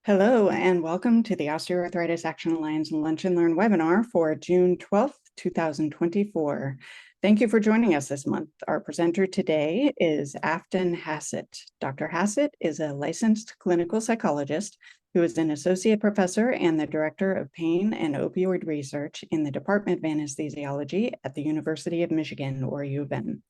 Hello, and welcome to the Osteoarthritis Action Alliance Lunch and Learn webinar for June 12th, 2024. Thank you for joining us this month. Our presenter today is Afton Hassett. Dr. Hassett is a licensed clinical psychologist who is an associate professor and the director of pain and opioid research in the Department of Anesthesiology at the University of Michigan, or U of M.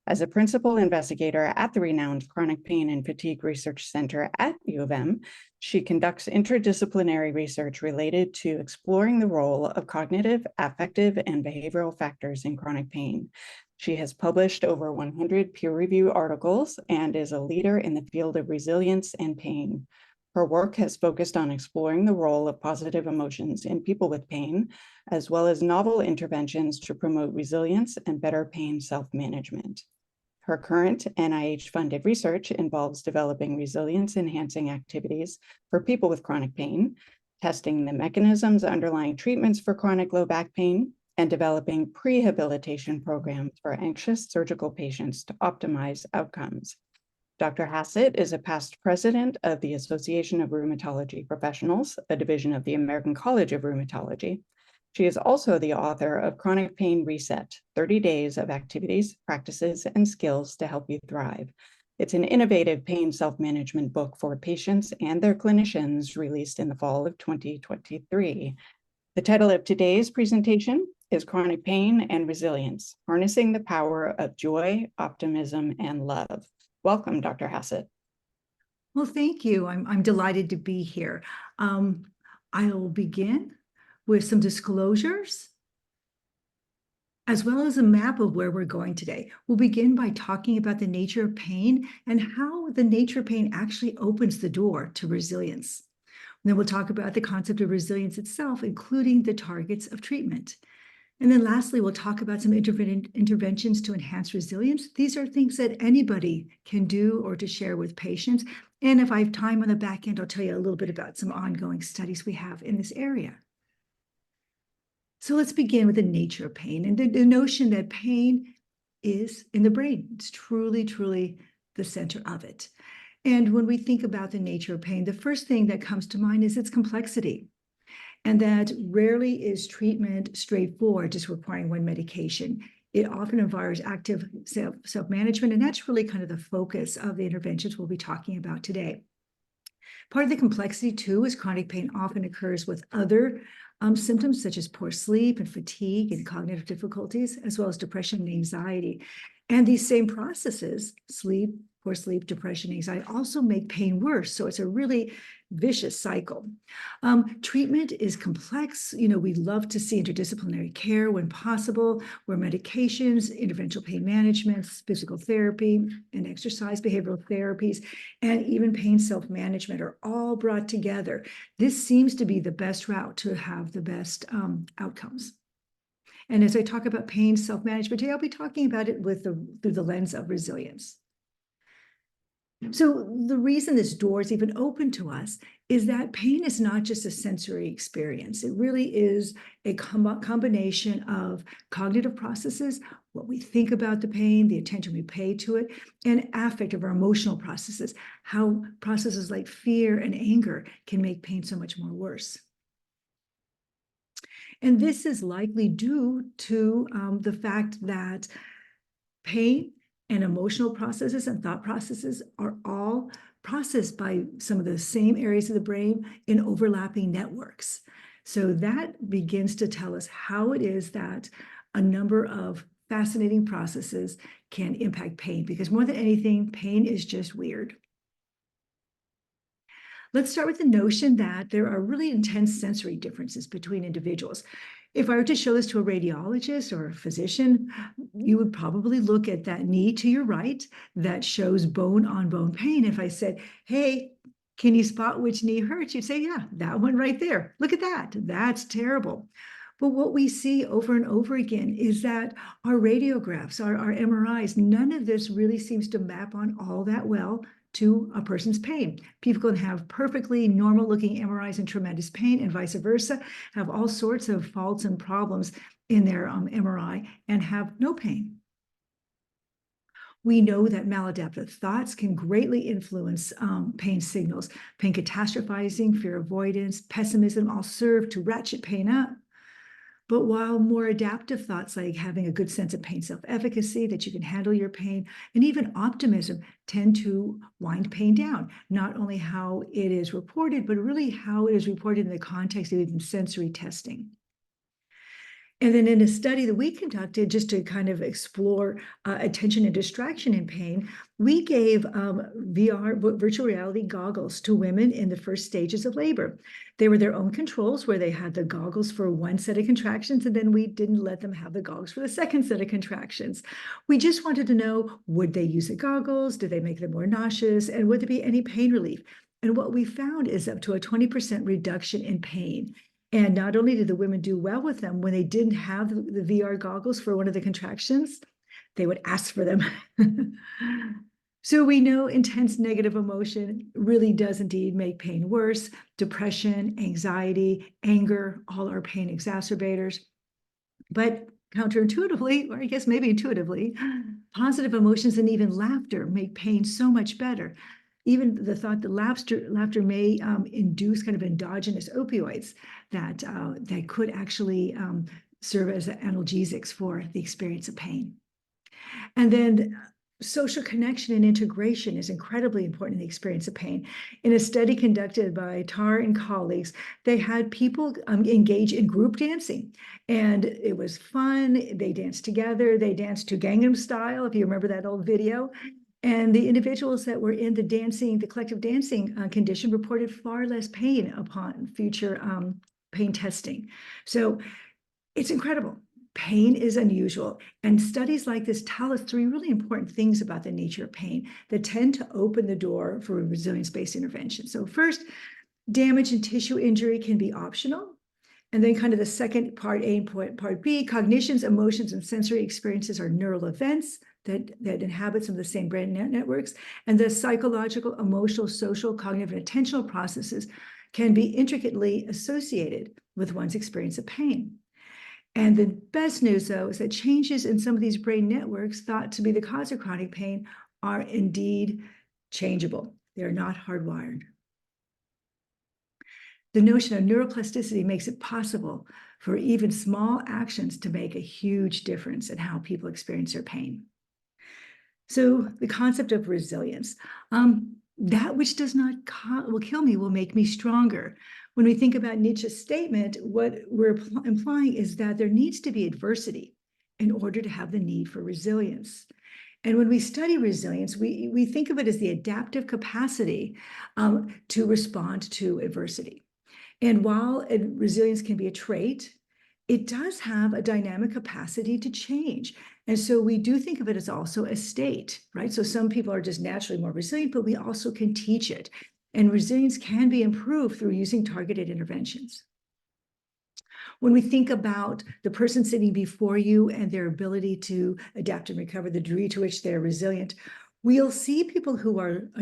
As a principal investigator at the renowned Chronic Pain and Fatigue Research Center at U of M, she conducts interdisciplinary research related to exploring the role of cognitive, affective, and behavioral factors in chronic pain. She has published over 100 peer-reviewed articles and is a leader in the field of resilience and pain. Her work has focused on exploring the role of positive emotions in people with pain, as well as novel interventions to promote resilience and better pain self-management. Her current NIH-funded research involves developing resilience-enhancing activities for people with chronic pain, testing the mechanisms underlying treatments for chronic low back pain, and developing prehabilitation programs for anxious surgical patients to optimize outcomes. Dr. Hassett is a past president of the Association of Rheumatology Professionals, a division of the American College of Rheumatology. She is also the author of Chronic Pain Reset, 30 Days of Activities, Practices, and Skills to Help You Thrive. It's an innovative pain self-management book for patients and their clinicians released in the fall of 2023. The title of today's presentation is Chronic Pain and Resilience, Harnessing the Power of Joy, Optimism, and Love. Welcome, Dr. Hassett. Well, thank you. I'm delighted to be here. I'll begin with some disclosures, as well as a map of where we're going today. We'll begin by talking about the nature of pain and how the nature of pain actually opens the door to resilience. And then we'll talk about the concept of resilience itself, including the targets of treatment. And then lastly, we'll talk about some interventions to enhance resilience. These are things that anybody can do or to share with patients. And if I have time on the back end, I'll tell you a little bit about some ongoing studies we have in this area. So let's begin with the nature of pain and the notion that pain is in the brain. It's truly, truly the center of it. And when we think about the nature of pain, the first thing that comes to mind is its complexity. And that rarely is treatment straightforward, just requiring one medication. It often involves active self-management, and that's really kind of the focus of the interventions we'll be talking about today. Part of the complexity, too, is chronic pain often occurs with other symptoms such as poor sleep and fatigue and cognitive difficulties, as well as depression and anxiety. And these same processes, sleep, poor sleep, depression, anxiety, also make pain worse. So it's a really vicious cycle. Treatment is complex. We love to see interdisciplinary care when possible, where medications, interventional pain management, physical therapy, and exercise behavioral therapies, and even pain self-management are all brought together. This seems to be the best route to have the best outcomes. And as I talk about pain self-management today, I'll be talking about it through the lens of resilience. So the reason this door is even open to us is that pain is not just a sensory experience. It really is a combination of cognitive processes, what we think about the pain, the attention we pay to it, and affective or emotional processes, how processes like fear and anger can make pain so much more worse. And this is likely due to the fact that pain and emotional processes and thought processes are all processed by some of the same areas of the brain in overlapping networks. So that begins to tell us how it is that a number of fascinating processes can impact pain, because more than anything, pain is just weird. Let's start with the notion that there are really intense sensory differences between individuals. If I were to show this to a radiologist or a physician, you would probably look at that knee to your right that shows bone-on-bone pain. If I said, hey, can you spot which knee hurts? You'd say, yeah, that one right there. Look at that. That's terrible. But what we see over and over again is that our radiographs, our MRIs, none of this really seems to map on all that well to a person's pain. People can have perfectly normal-looking MRIs and tremendous pain, and vice versa, have all sorts of faults and problems in their MRI and have no pain. We know that maladaptive thoughts can greatly influence pain signals. Pain catastrophizing, fear avoidance, pessimism all serve to ratchet pain up. But while more adaptive thoughts like having a good sense of pain self-efficacy, that you can handle your pain, and even optimism tend to wind pain down, not only how it is reported, but really how it is reported in the context of even sensory testing. And then in a study that we conducted just to kind of explore attention and distraction in pain, we gave VR, virtual reality goggles to women in the first stages of labor. They were their own controls where they had the goggles for one set of contractions, and then we didn't let them have the goggles for the second set of contractions. We just wanted to know, would they use the goggles? Did they make them more nauseous? And would there be any pain relief? And what we found is up to a 20% reduction in pain. And not only did the women do well with them, when they didn't have the VR goggles for one of the contractions, they would ask for them. So we know intense negative emotion really does indeed make pain worse. Depression, anxiety, anger, all are pain exacerbators. But counterintuitively, or I guess maybe intuitively, positive emotions and even laughter make pain so much better. Even the thought that laughter may induce kind of endogenous opioids that could actually serve as analgesics for the experience of pain. And then social connection and integration is incredibly important in the experience of pain. In a study conducted by Tar and colleagues, they had people engage in group dancing, and it was fun. They danced together. They danced to Gangnam Style, if you remember that old video. And the individuals that were in the collective dancing condition reported far less pain upon future pain testing. So it's incredible. Pain is unusual. And studies like this tell us three really important things about the nature of pain that tend to open the door for resilience-based intervention. So first, damage and tissue injury can be optional. And then kind of the second part A and part B, cognitions, emotions, and sensory experiences are neural events that inhabit some of the same brain networks. And the psychological, emotional, social, cognitive, and attentional processes can be intricately associated with one's experience of pain. And the best news, though, is that changes in some of these brain networks thought to be the cause of chronic pain are indeed changeable. They're not hardwired. The notion of neuroplasticity makes it possible for even small actions to make a huge difference in how people experience their pain. So the concept of resilience, that which does not will kill me will make me stronger. When we think about Nietzsche's statement, what we're implying is that there needs to be adversity in order to have the need for resilience. And when we study resilience, we think of it as the adaptive capacity to respond to adversity. And while resilience can be a trait, it does have a dynamic capacity to change. And so we do think of it as also a state, right? So some people are just naturally more resilient, but we also can teach it. And resilience can be improved through using targeted interventions. When we think about the person sitting before you and their ability to adapt and recover, the degree to which they're resilient, we'll see people who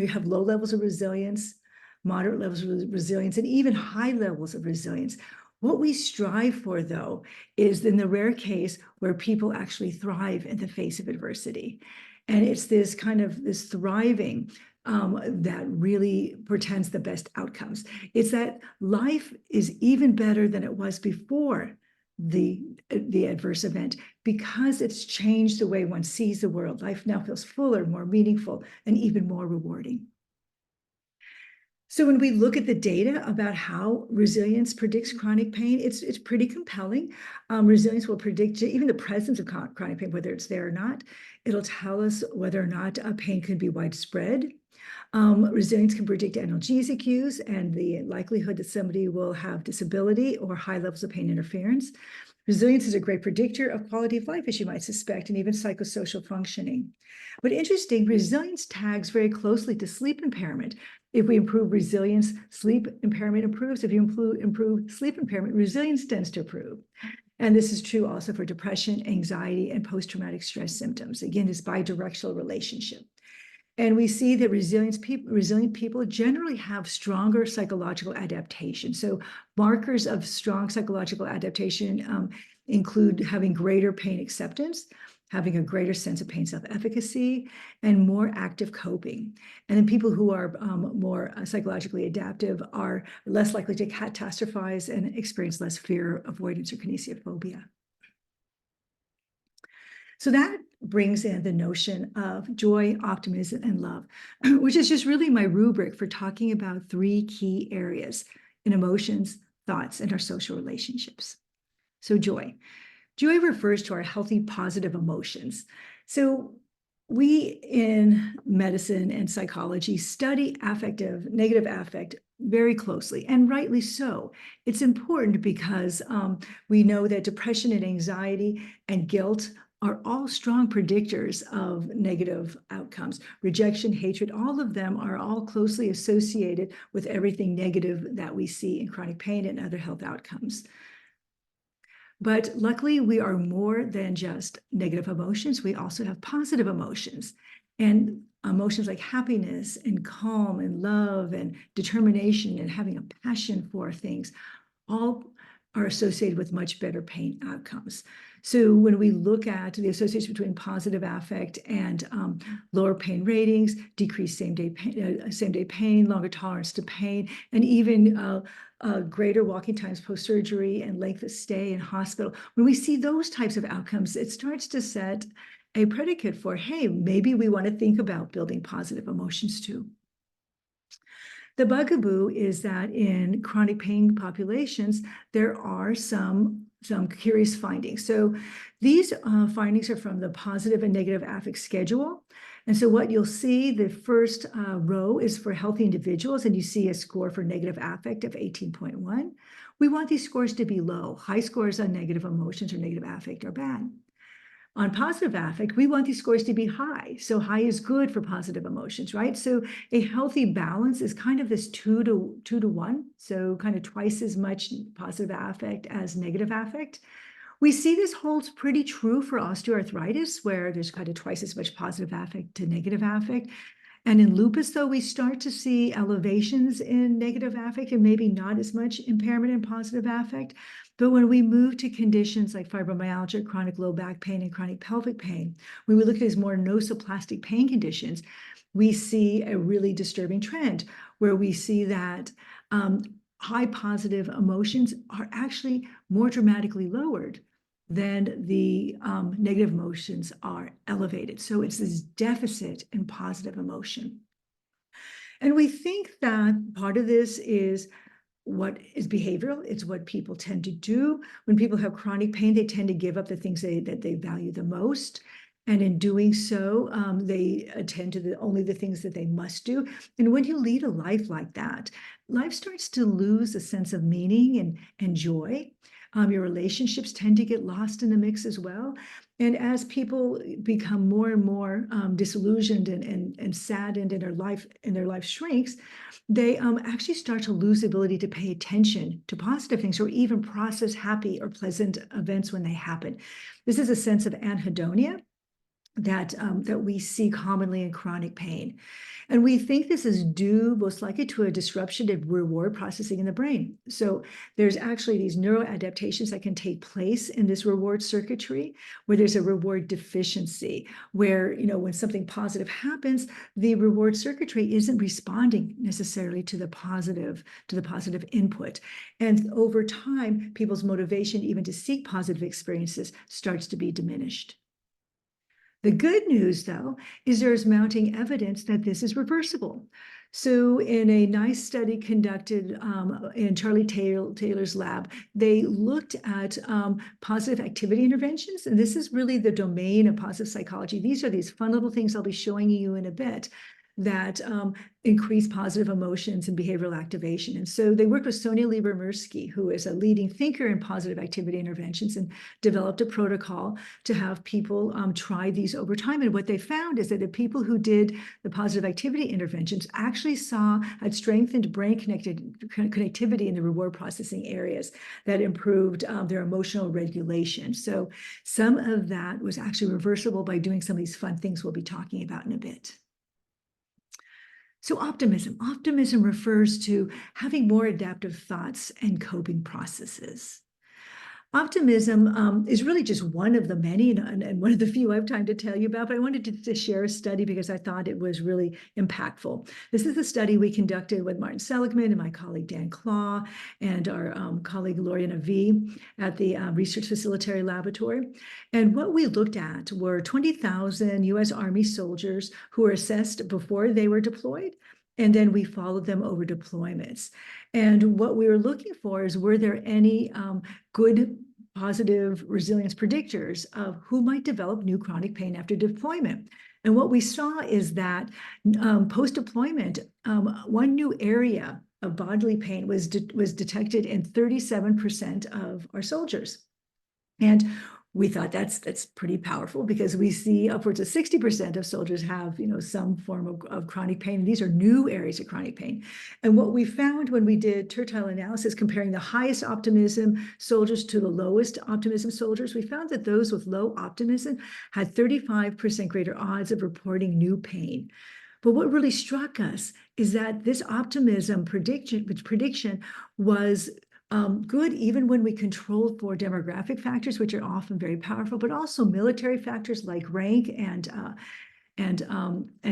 have low levels of resilience, moderate levels of resilience, and even high levels of resilience. What we strive for, though, is in the rare case where people actually thrive in the face of adversity. And it's this kind of this thriving that really portends the best outcomes. It's that life is even better than it was before the adverse event because it's changed the way one sees the world. Life now feels fuller, more meaningful, and even more rewarding. So when we look at the data about how resilience predicts chronic pain, it's pretty compelling. Resilience will predict even the presence of chronic pain, whether it's there or not. It'll tell us whether or not pain could be widespread. Resilience can predict analgesic use and the likelihood that somebody will have disability or high levels of pain interference. Resilience is a great predictor of quality of life, as you might suspect, and even psychosocial functioning. But interesting, resilience tags very closely to sleep impairment. If we improve resilience, sleep impairment improves. If you improve sleep impairment, resilience tends to improve. And this is true also for depression, anxiety, and post-traumatic stress symptoms. Again, this bidirectional relationship. And we see that resilient people generally have stronger psychological adaptation. So markers of strong psychological adaptation include having greater pain acceptance, having a greater sense of pain self-efficacy, and more active coping. And then people who are more psychologically adaptive are less likely to catastrophize and experience less fear, avoidance, or kinesiophobia. So that brings in the notion of joy, optimism, and love, which is just really my rubric for talking about 3 key areas in emotions, thoughts, and our social relationships. So joy. Joy refers to our healthy, positive emotions. So we in medicine and psychology study negative affect very closely, and rightly so. It's important because we know that depression and anxiety and guilt are all strong predictors of negative outcomes. Rejection, hatred, all of them are all closely associated with everything negative that we see in chronic pain and other health outcomes. But luckily, we are more than just negative emotions. We also have positive emotions. And emotions like happiness and calm and love and determination and having a passion for things all are associated with much better pain outcomes. So when we look at the association between positive affect and lower pain ratings, decreased same-day pain, longer tolerance to pain, and even greater walking times post-surgery and length of stay in hospital, when we see those types of outcomes, it starts to set a predicate for, hey, maybe we want to think about building positive emotions too. The bugaboo is that in chronic pain populations, there are some curious findings. So these findings are from the positive and negative affect schedule. And so what you'll see, the first row is for healthy individuals, and you see a score for negative affect of 18.1. We want these scores to be low. High scores on negative emotions or negative affect are bad. On positive affect, we want these scores to be high. So high is good for positive emotions, right? So a healthy balance is kind of this 2 to 1. So kind of twice as much positive affect as negative affect. We see this holds pretty true for osteoarthritis, where there's kind of twice as much positive affect to negative affect. And in lupus, though, we start to see elevations in negative affect and maybe not as much impairment in positive affect. But when we move to conditions like fibromyalgia, chronic low back pain, and chronic pelvic pain, when we look at these more nosoplastic pain conditions, we see a really disturbing trend where we see that high positive emotions are actually more dramatically lowered than the negative emotions are elevated. So it's this deficit in positive emotion. And we think that part of this is what is behavioral. It's what people tend to do. When people have chronic pain, they tend to give up the things that they value the most. And in doing so, they attend to only the things that they must do. And when you lead a life like that, life starts to lose a sense of meaning and joy. Your relationships tend to get lost in the mix as well. And as people become more and more disillusioned and saddened in their life shrinks, they actually start to lose the ability to pay attention to positive things or even process happy or pleasant events when they happen. This is a sense of anhedonia that we see commonly in chronic pain. And we think this is due most likely to a disruption of reward processing in the brain. So there's actually these neuroadaptations that can take place in this reward circuitry where there's a reward deficiency, where, when something positive happens, the reward circuitry isn't responding necessarily to the positive input. And over time, people's motivation even to seek positive experiences starts to be diminished. The good news, though, is there is mounting evidence that this is reversible. So in a nice study conducted in Charlie Taylor's lab, they looked at positive activity interventions. And this is really the domain of positive psychology. These are these fun little things I'll be showing you in a bit that increase positive emotions and behavioral activation. And so they worked with Sonia Lieber-Mirsky, who is a leading thinker in positive activity interventions, and developed a protocol to have people try these over time. And what they found is that the people who did the positive activity interventions actually had strengthened brain connectivity in the reward processing areas that improved their emotional regulation. So some of that was actually reversible by doing some of these fun things we'll be talking about in a bit. So optimism refers to having more adaptive thoughts and coping processes. Optimism is really just one of the many and one of the few I have time to tell you about, but I wanted to share a study because I thought it was really impactful. This is a study we conducted with Martin Seligman and my colleague Dan Claw and our colleague Loriana V at the Research Facilitary Laboratory. And what we looked at were 20,000 US Army soldiers who were assessed before they were deployed. And then we followed them over deployments. And what we were looking for is, were there any good positive resilience predictors of who might develop new chronic pain after deployment? And what we saw is that post-deployment, one new area of bodily pain was detected in 37% of our soldiers. And we thought that's pretty powerful because we see upwards of 60% of soldiers have, some form of chronic pain. And these are new areas of chronic pain. And what we found when we did tertile analysis, comparing the highest optimism soldiers to the lowest optimism soldiers, we found that those with low optimism had 35% greater odds of reporting new pain. But what really struck us is that this optimism prediction was good even when we controlled for demographic factors, which are often very powerful, but also military factors like rank and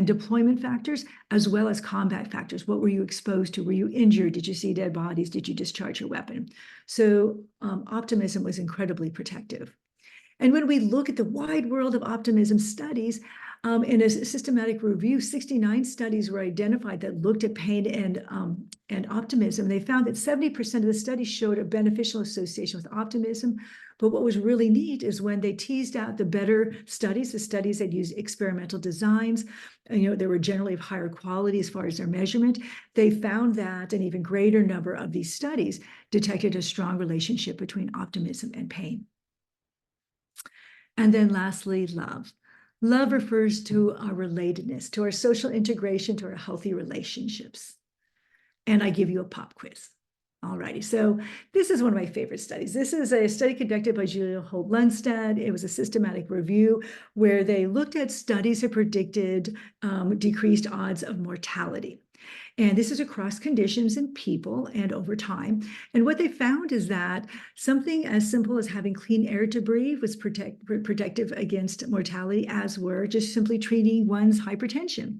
deployment factors, as well as combat factors. What were you exposed to? Were you injured? Did you see dead bodies? Did you discharge your weapon? So optimism was incredibly protective. And when we look at the wide world of optimism studies, in a systematic review, 69 studies were identified that looked at pain and optimism. They found that 70% of the studies showed a beneficial association with optimism. But what was really neat is when they teased out the better studies, the studies that used experimental designs, they were generally of higher quality as far as their measurement. They found that an even greater number of these studies detected a strong relationship between optimism and pain. And then lastly, love. Love refers to our relatedness, to our social integration, to our healthy relationships. And I give you a pop quiz. All righty, so this is one of my favorite studies. This is a study conducted by Julia Holt-Lundstad. It was a systematic review where they looked at studies that predicted decreased odds of mortality. And this is across conditions in people and over time. And what they found is that something as simple as having clean air to breathe was protective against mortality, as were just simply treating one's hypertension.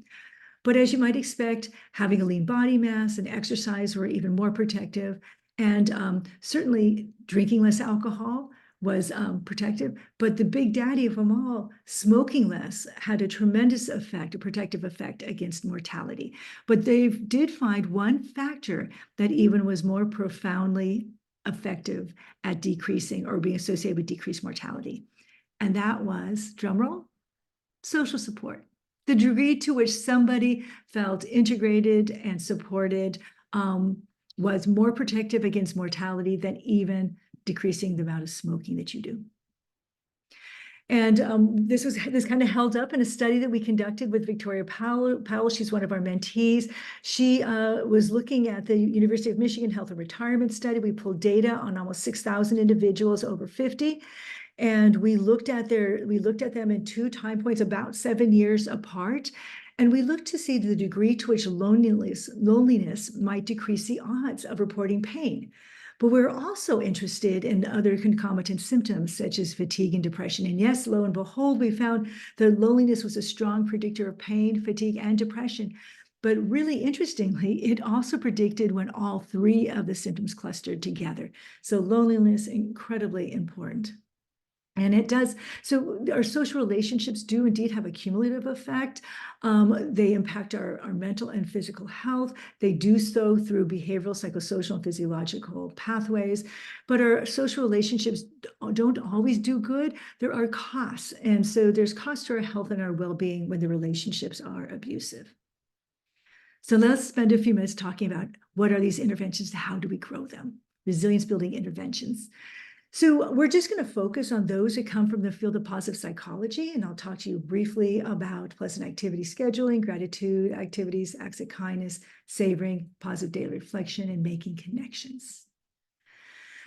But as you might expect, having a lean body mass and exercise were even more protective. And certainly drinking less alcohol was protective, but the big daddy of them all, smoking less, had a tremendous effect, a protective effect against mortality. But they did find one factor that even was more profoundly effective at decreasing or being associated with decreased mortality. And that was, drumroll, social support. The degree to which somebody felt integrated and supported was more protective against mortality than even decreasing the amount of smoking that you do. And this kind of held up in a study that we conducted with Victoria Powell. She's one of our mentees. She was looking at the University of Michigan Health and Retirement Study. We pulled data on almost 6,000 individuals over 50. And we looked at them in two time points about 7 years apart. And we looked to see the degree to which loneliness might decrease the odds of reporting pain. But we're also interested in other concomitant symptoms such as fatigue and depression. And yes, lo and behold, we found that loneliness was a strong predictor of pain, fatigue, and depression. But really interestingly, it also predicted when all three of the symptoms clustered together. So loneliness, incredibly important. And it does. So our social relationships do indeed have a cumulative effect. They impact our mental and physical health. They do so through behavioral, psychosocial, and physiological pathways. But our social relationships don't always do good. There are costs. And so there's costs to our health and our well-being when the relationships are abusive. So let's spend a few minutes talking about what are these interventions, how do we grow them? Resilience building interventions. So we're just going to focus on those that come from the field of positive psychology, and I'll talk to you briefly about pleasant activity scheduling, gratitude activities, acts of kindness, savoring, positive daily reflection, and making connections.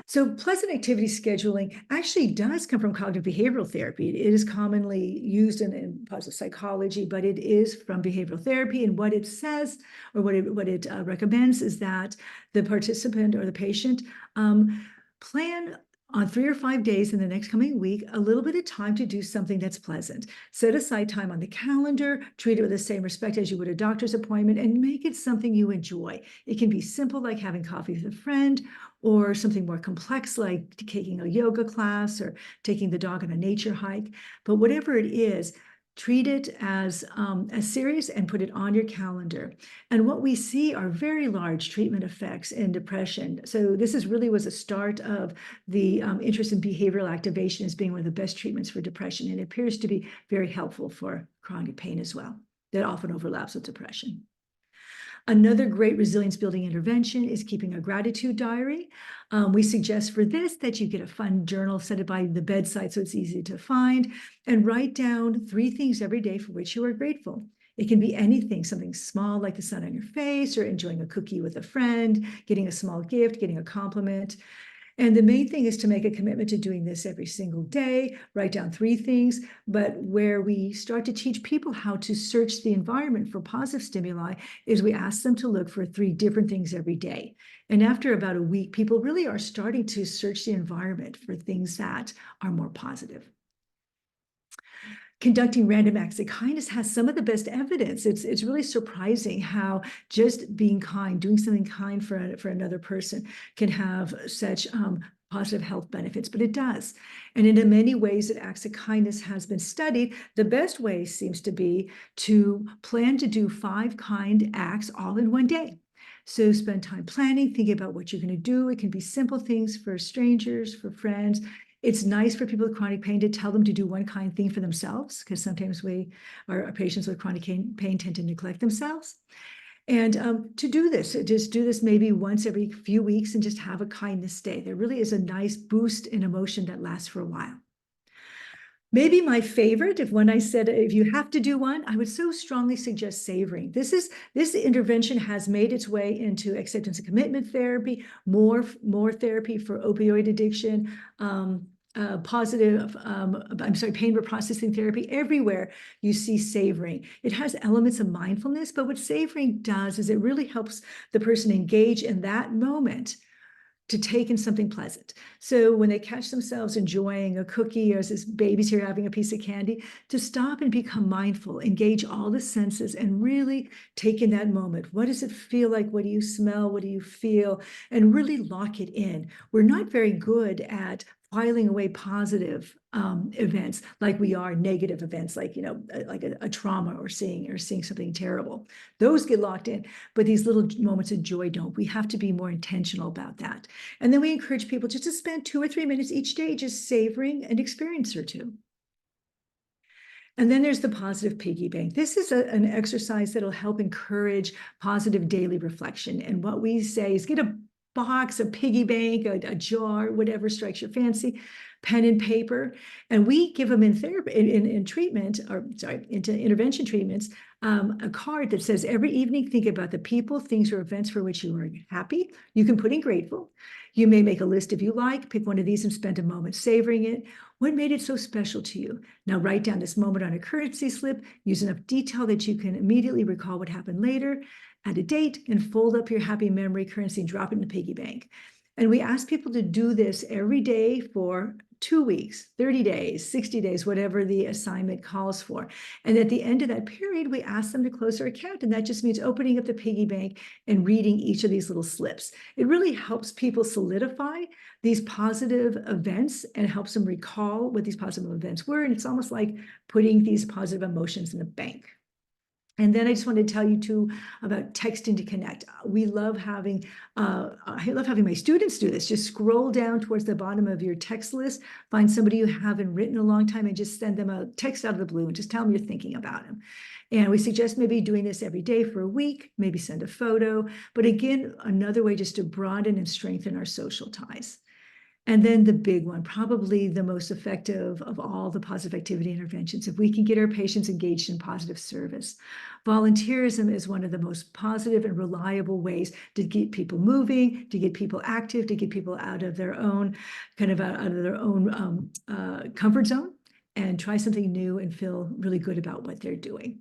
So pleasant activity scheduling actually does come from cognitive behavioral therapy. It is commonly used in positive psychology, but it is from behavioral therapy. And what it says, or what it recommends, is that the participant or the patient plan on 3 or 5 days in the next coming week, a little bit of time to do something that's pleasant. Set aside time on the calendar, treat it with the same respect as you would a doctor's appointment, and make it something you enjoy. It can be simple, like having coffee with a friend, or something more complex, like taking a yoga class or taking the dog on a nature hike. But whatever it is, treat it as serious and put it on your calendar. And what we see are very large treatment effects in depression. So this really was a start of the interest in behavioral activation as being one of the best treatments for depression. And it appears to be very helpful for chronic pain as well. That often overlaps with depression. Another great resilience building intervention is keeping a gratitude diary. We suggest for this that you get a fun journal, set it by the bedside so it's easy to find, and write down 3 things every day for which you are grateful. It can be anything, something small like the sun on your face, or enjoying a cookie with a friend, getting a small gift, getting a compliment. And the main thing is to make a commitment to doing this every single day, write down 3 things, but where we start to teach people how to search the environment for positive stimuli is we ask them to look for 3 different things every day. And after about a week, people really are starting to search the environment for things that are more positive. Conducting random acts of kindness has some of the best evidence. It's really surprising how just being kind, doing something kind for another person can have such positive health benefits, but it does. And in many ways that acts of kindness has been studied, the best way seems to be to plan to do 5 kind acts all in one day. So spend time planning, thinking about what you're going to do. It can be simple things for strangers, for friends. It's nice for people with chronic pain to tell them to do one kind thing for themselves, because sometimes our patients with chronic pain tend to neglect themselves. And to do this, just do this maybe once every few weeks and just have a kindness day. There really is a nice boost in emotion that lasts for a while. Maybe my favorite, when I said if you have to do one, I would so strongly suggest savoring. This intervention has made its way into acceptance and commitment therapy, more therapy for opioid addiction, pain reprocessing therapy. Everywhere you see savoring. It has elements of mindfulness, but what savoring does is it really helps the person engage in that moment to take in something pleasant. So when they catch themselves enjoying a cookie, or as this baby's here having a piece of candy, to stop and become mindful, engage all the senses and really take in that moment. What does it feel like? What do you smell? What do you feel? And really lock it in. We're not very good at filing away positive events like we are negative events, like like a trauma or seeing something terrible. Those get locked in, but these little moments of joy don't. We have to be more intentional about that. And then we encourage people just to spend 2 or 3 minutes each day just savoring an experience or two. And then there's the positive piggy bank. This is an exercise that'll help encourage positive daily reflection. And what we say is get a box, a piggy bank, a jar, whatever strikes your fancy, pen and paper. And we give them in therapy, in treatment, into intervention treatments, a card that says every evening, think about the people, things, or events for which you are happy. You can put in grateful. You may make a list if you like, pick one of these and spend a moment savoring it. What made it so special to you? Now write down this moment on a currency slip, use enough detail that you can immediately recall what happened later, add a date, and fold up your happy memory currency and drop it in the piggy bank. And we ask people to do this every day for 2 weeks, 30 days, 60 days, whatever the assignment calls for. And at the end of that period, we ask them to close their account. And that just means opening up the piggy bank and reading each of these little slips. It really helps people solidify these positive events and helps them recall what these positive events were. And it's almost like putting these positive emotions in a bank. And then I just wanted to tell you too about texting to connect. I love having my students do this. Just scroll down towards the bottom of your text list, find somebody you haven't written in a long time, and just send them a text out of the blue and just tell them you're thinking about them. And we suggest maybe doing this every day for a week, maybe send a photo. But again, another way just to broaden and strengthen our social ties. And then the big one, probably the most effective of all the positive activity interventions, if we can get our patients engaged in positive service. Volunteerism is one of the most positive and reliable ways to get people moving, to get people active, to get people out of their own comfort zone and try something new and feel really good about what they're doing.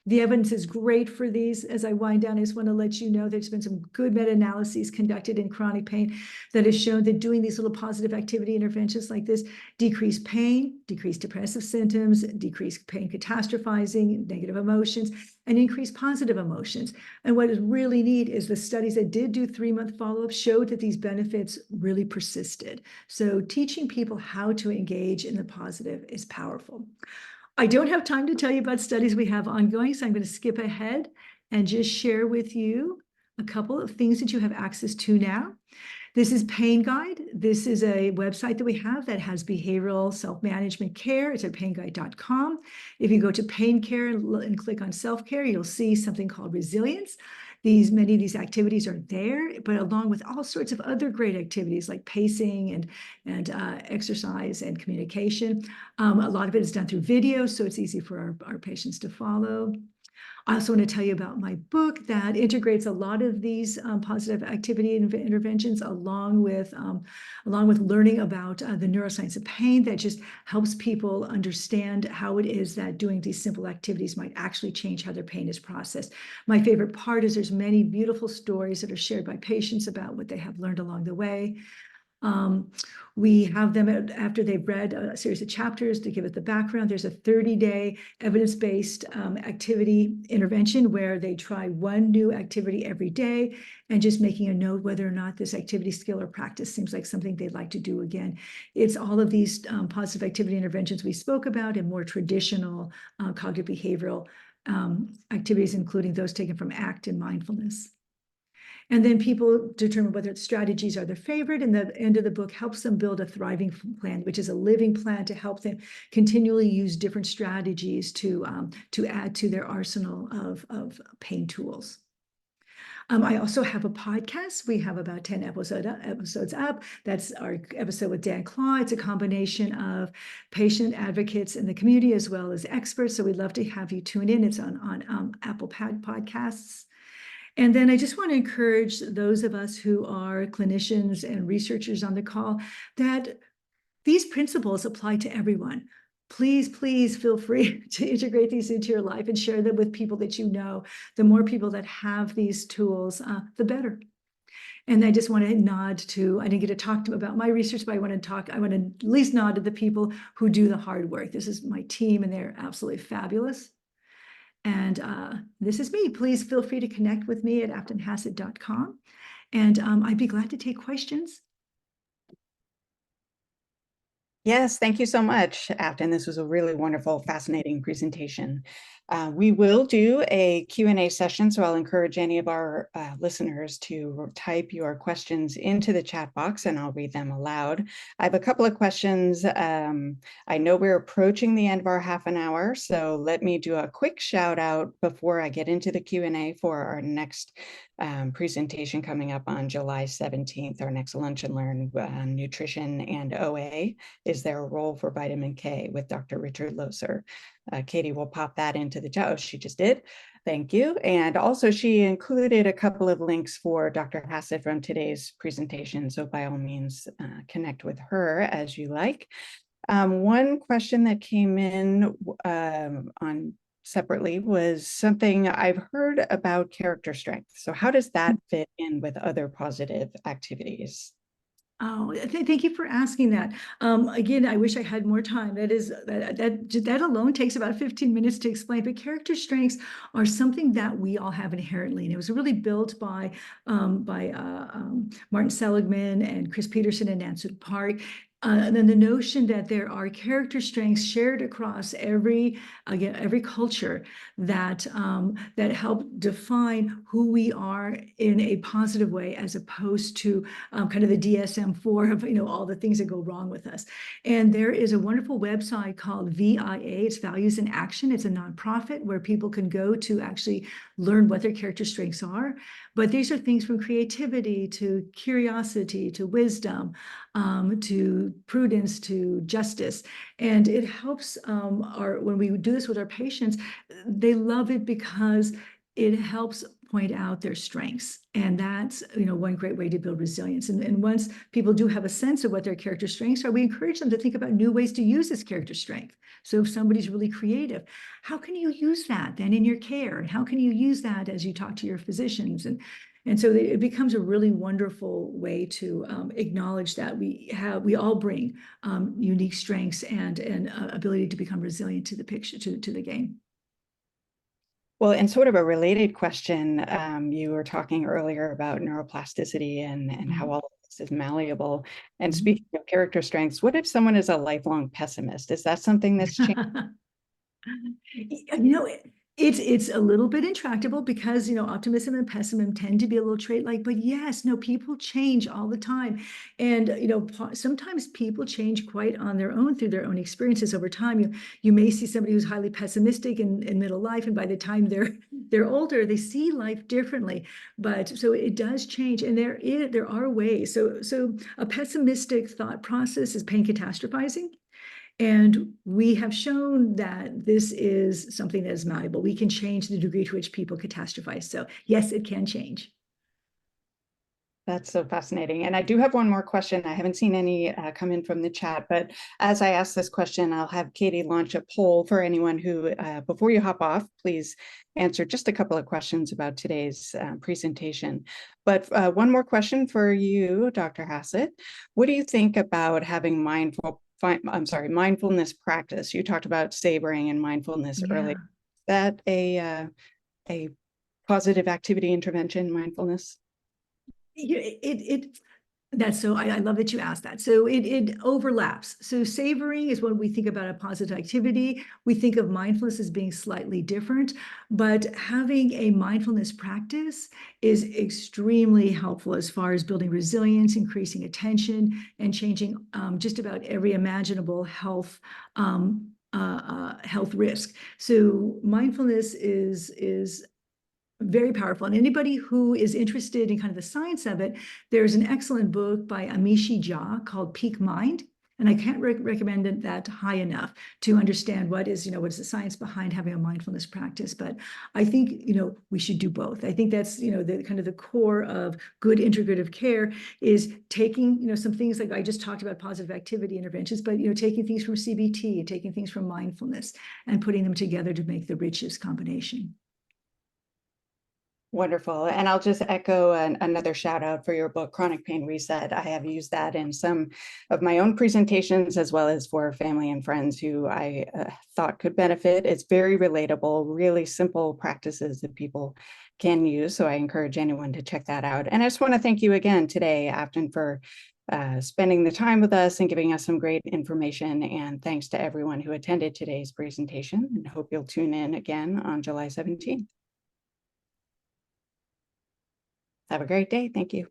The evidence is great for these. As I wind down, I just want to let you know there's been some good meta-analyses conducted in chronic pain that has shown that doing these little positive activity interventions like this decrease pain, decrease depressive symptoms, decrease pain catastrophizing, negative emotions, and increase positive emotions. And what is really neat is the studies that did do 3-month follow-up showed that these benefits really persisted. So teaching people how to engage in the positive is powerful. I don't have time to tell you about studies we have ongoing, so I'm going to skip ahead and just share with you a couple of things that you have access to now. This is Pain Guide. This is a website that we have that has behavioral self-management care. It's at painguide.com. If you go to pain care and click on self-care, you'll see something called resilience. Many of these activities are there, but along with all sorts of other great activities like pacing and exercise and communication. A lot of it is done through video, so it's easy for our patients to follow. I also want to tell you about my book that integrates a lot of these positive activity interventions along with learning about the neuroscience of pain that just helps people understand how it is that doing these simple activities might actually change how their pain is processed. My favorite part is there's many beautiful stories that are shared by patients about what they have learned along the way. We have them after they've read a series of chapters to give it the background. There's a 30-day evidence-based activity intervention where they try one new activity every day and just making a note whether or not this activity, skill, or practice seems like something they'd like to do again. It's all of these positive activity interventions we spoke about and more traditional cognitive behavioral activities, including those taken from ACT and mindfulness. And then people determine whether strategies are their favorite, and the end of the book helps them build a thriving plan, which is a living plan to help them continually use different strategies to add to their arsenal of pain tools. I also have a podcast. We have about 10 episodes up. That's our episode with Dan Claw. It's a combination of patient advocates in the community as well as experts. So we'd love to have you tune in. It's on Apple Podcasts. And then I just want to encourage those of us who are clinicians and researchers on the call that these principles apply to everyone. Please, please feel free to integrate these into your life and share them with people that you know. The more people that have these tools, the better. And I just want to nod to, I didn't get to talk to them about my research, but I want to at least nod to the people who do the hard work. This is my team, and they're absolutely fabulous. And this is me. Please feel free to connect with me at aftonhassett.com. And I'd be glad to take questions. Yes, thank you so much, Afton. This was a really wonderful, fascinating presentation. We will do a Q&A session, so I'll encourage any of our listeners to type your questions into the chat box and I'll read them aloud. I have a couple of questions. I know we're approaching the end of our half an hour, so let me do a quick shout out before I get into the Q&A for our next presentation coming up on July 17th, our next Lunch and Learn Nutrition and OA. Is there a role for vitamin K with Dr. Richard Loser? Katie will pop that into the chat. Oh, she just did. Thank you. And also she included a couple of links for Dr. Hassett from today's presentation. So by all means, connect with her as you like. One question that came in on separately was something I've heard about character strength. So how does that fit in with other positive activities? Oh, thank you for asking that. Again, I wish I had more time. That alone takes about 15 minutes to explain, but character strengths are something that we all have inherently. And it was really built by Martin Seligman and Chris Peterson and Nancy Park. And then the notion that there are character strengths shared across every culture that help define who we are in a positive way, as opposed to kind of the DSM-4 of all the things that go wrong with us. And there is a wonderful website called VIA. It's Values in Action. It's a nonprofit where people can go to actually learn what their character strengths are. But these are things from creativity to curiosity to wisdom, to prudence, to justice. And it helps when we do this with our patients, they love it because it helps point out their strengths. And that's, one great way to build resilience. And once people do have a sense of what their character strengths are, we encourage them to think about new ways to use this character strength. So if somebody's really creative, how can you use that then in your care? And how can you use that as you talk to your physicians? And so it becomes a really wonderful way to acknowledge that we all bring unique strengths and ability to become resilient to the picture, to the game. Well, and sort of a related question, you were talking earlier about neuroplasticity and how all of this is malleable. And speaking of character strengths, what if someone is a lifelong pessimist? Is that something that's changed? It's a little bit intractable because, optimism and pessimism tend to be a little trait-like, but yes, no, people change all the time. And, sometimes people change quite on their own through their own experiences over time. You may see somebody who's highly pessimistic in middle life, and by the time they're older, they see life differently. But so it does change, and there are ways. So a pessimistic thought process is pain catastrophizing. And we have shown that this is something that is malleable. We can change the degree to which people catastrophize. So yes, it can change. That's so fascinating. And I do have one more question. I haven't seen any come in from the chat, but as I ask this question, I'll have Katie launch a poll for anyone who, before you hop off, please answer just a couple of questions about today's presentation. But one more question for you, Dr. Hassett. What do you think about having mindfulness practice? You talked about savoring and mindfulness earlier. Is that a positive activity intervention, mindfulness? I love that you asked that. So it overlaps. So savoring is when we think about a positive activity. We think of mindfulness as being slightly different, but having a mindfulness practice is extremely helpful as far as building resilience, increasing attention, and changing just about every imaginable health risk. So mindfulness is very powerful. And anybody who is interested in kind of the science of it, there's an excellent book by Amishi Jha called Peak Mind. And I can't recommend that high enough to understand what is the science behind having a mindfulness practice. But I think, we should do both. I think that's, the kind of the core of good integrative care is taking, some things like I just talked about positive activity interventions, but, taking things from CBT and taking things from mindfulness and putting them together to make the richest combination. Wonderful. And I'll just echo another shout out for your book, Chronic Pain Reset. I have used that in some of my own presentations, as well as for family and friends who I thought could benefit. It's very relatable, really simple practices that people can use. So I encourage anyone to check that out. And I just want to thank you again today, Afton, for spending the time with us and giving us some great information. And thanks to everyone who attended today's presentation, and hope you'll tune in again on July 17th. Have a great day. Thank you.